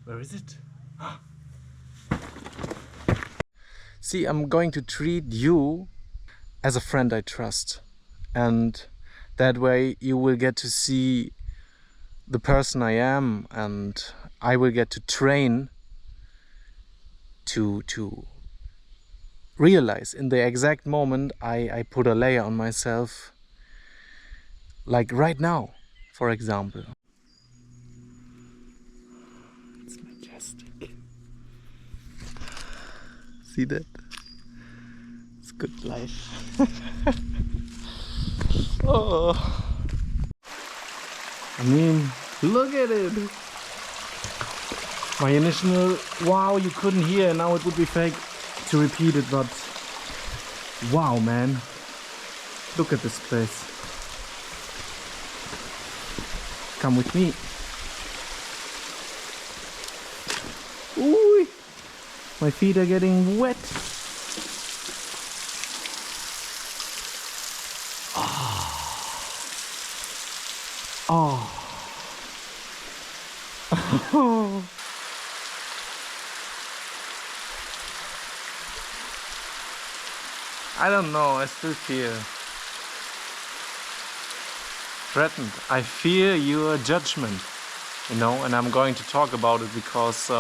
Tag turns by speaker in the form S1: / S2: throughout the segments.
S1: Where is it? See, I'm going to treat you as a friend I trust. And that way you will get to see the person I am, and I will get to train to realize in the exact moment I put a layer on myself, like right now, for example. It's majestic. See that? It's good life. Oh, I mean, look at it. My initial wow, you couldn't hear, now it would be fake to repeat it, but wow, man, look at this place. Come with me. Ooh, my feet are getting wet. Oh. I don't know, I still feel threatened. I fear your judgment, you know, and I'm going to talk about it because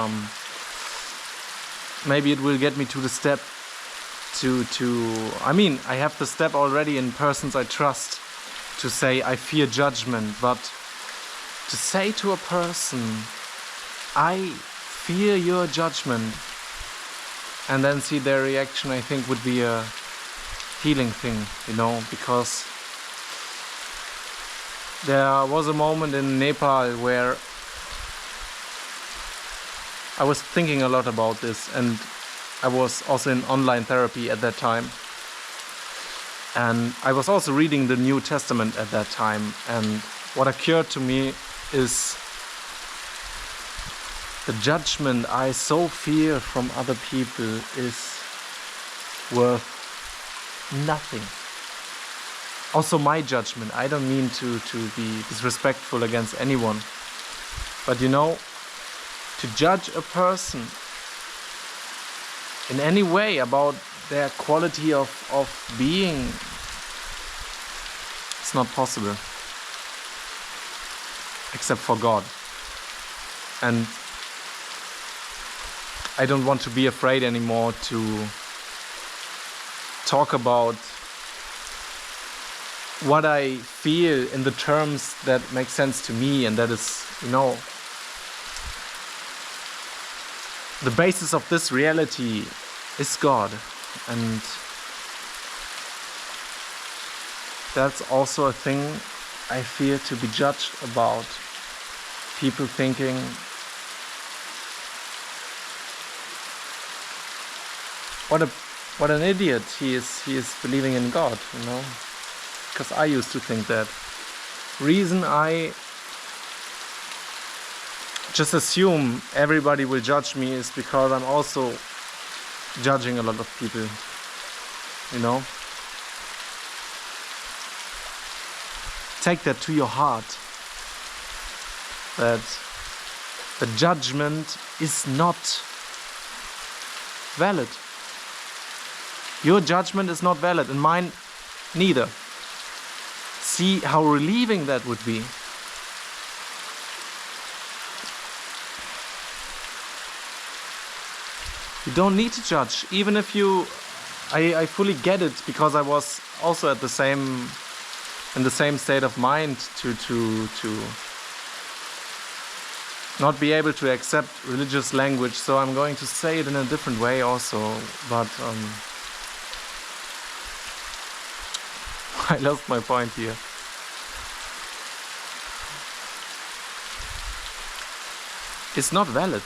S1: maybe it will get me to the step I mean, I have the step already in persons I trust to say I fear judgment, but to say to a person I fear your judgment and then see their reaction, I think would be a healing thing, you know, because there was a moment in Nepal where I was thinking a lot about this, and I was also in online therapy at that time, and I was also reading the New Testament at that time, and what occurred to me is the judgment I so fear from other people is worth nothing. Also my judgment, I don't mean to be disrespectful against anyone, but you know, to judge a person in any way about their quality of being, it's not possible, except for God. And I don't want to be afraid anymore to talk about what I feel in the terms that make sense to me, and that is, you know, the basis of this reality is God, and that's also a thing I fear to be judged about. People thinking, what an idiot he is believing in God, you know, because I used to think that. Reason I just assume everybody will judge me is because I'm also judging a lot of people, you know. Take that to your heart, that the judgment is not valid. Your judgment is not valid, and mine neither. See how relieving that would be. You don't need to judge, even if you... I fully get it, because I was also at the same... in the same state of mind to not be able to accept religious language, so I'm going to say it in a different way also, but I lost my point here. It's not valid.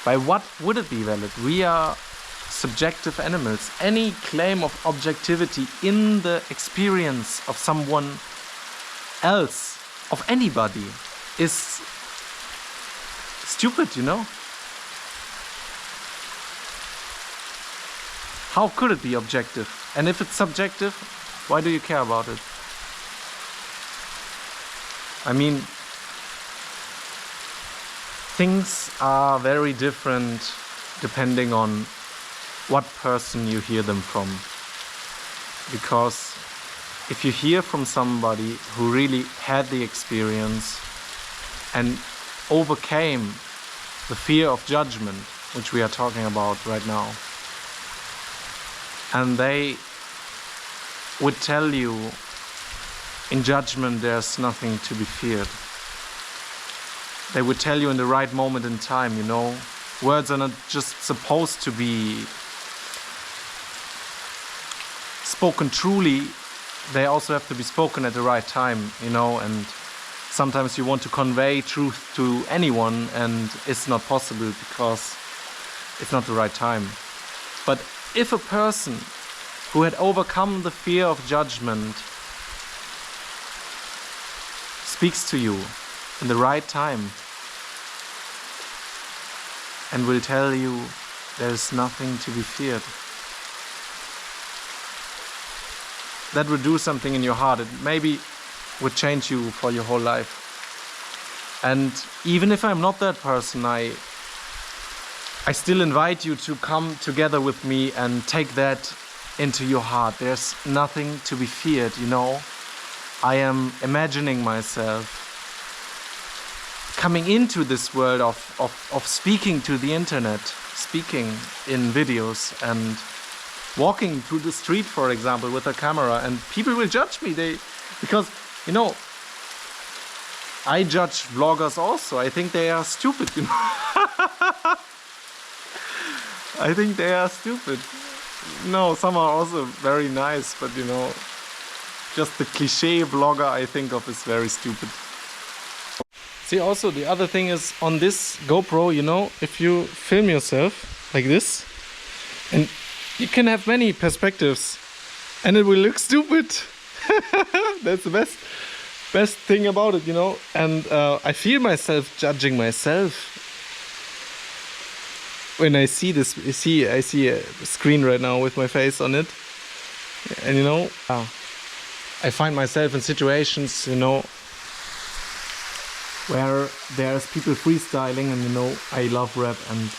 S1: By what would it be valid? We are subjective animals. Any claim of objectivity in the experience of someone else, of anybody, is stupid, you know? How could it be objective? And if it's subjective, why do you care about it? I mean, things are very different depending on what person you hear them from. Because if you hear from somebody who really had the experience and overcame the fear of judgment, which we are talking about right now, and they would tell you, in judgment there's nothing to be feared. They would tell you in the right moment in time, you know. Words are not just supposed to be spoken truly, they also have to be spoken at the right time, you know. And sometimes you want to convey truth to anyone and it's not possible because it's not the right time. But if a person who had overcome the fear of judgment speaks to you in the right time and will tell you there is nothing to be feared, that would do something in your heart. It maybe would change you for your whole life. And even if I'm not that person, I still invite you to come together with me and take that into your heart. There's nothing to be feared, you know. I am imagining myself coming into this world of speaking to the internet, speaking in videos and walking through the street, for example, with a camera, and people will judge me. Because, you know, I judge vloggers also. I think they are stupid, you know. I think they are stupid. No, some are also very nice, but you know, just the cliche vlogger I think of is very stupid. See, also the other thing is, on this GoPro, you know, if you film yourself like this, and you can have many perspectives and it will look stupid. That's the best thing about it, you know. And I feel myself judging myself when I see this. I see a screen right now with my face on it, and you know, I find myself in situations, you know, where there's people freestyling, and you know, I love rap and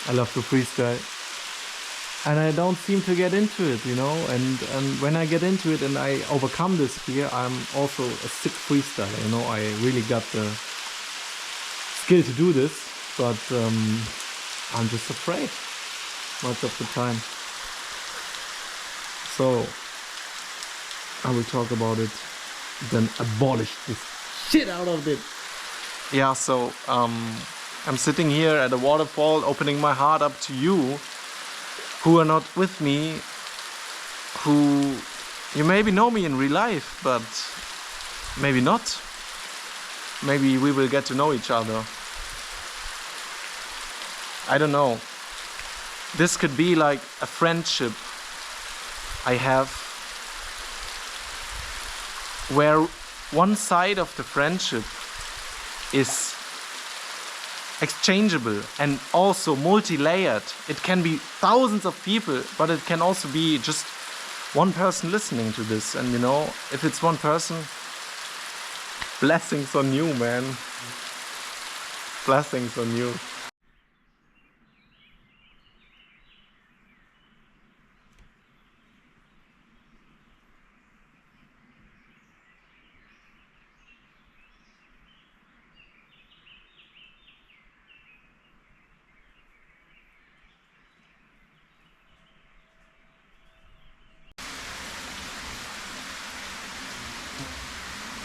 S1: I love to freestyle, and I don't seem to get into it, you know. And when I get into it and I overcome this fear, I'm also a sick freestyler, you know. I really got the skill to do this, but I'm just afraid much of the time. So I will talk about it, then abolish this shit out of it. Yeah, so I'm sitting here at a waterfall, opening my heart up to you who are not with me, who you maybe know me in real life, but maybe not. Maybe we will get to know each other. I don't know. This could be like a friendship I have, where one side of the friendship is exchangeable and also multi-layered. It can be thousands of people, but it can also be just one person listening to this. And you know, if it's one person, blessings on you, man. Blessings on you.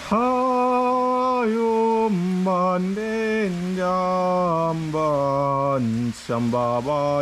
S1: 하요만된 잠반 샴바바야나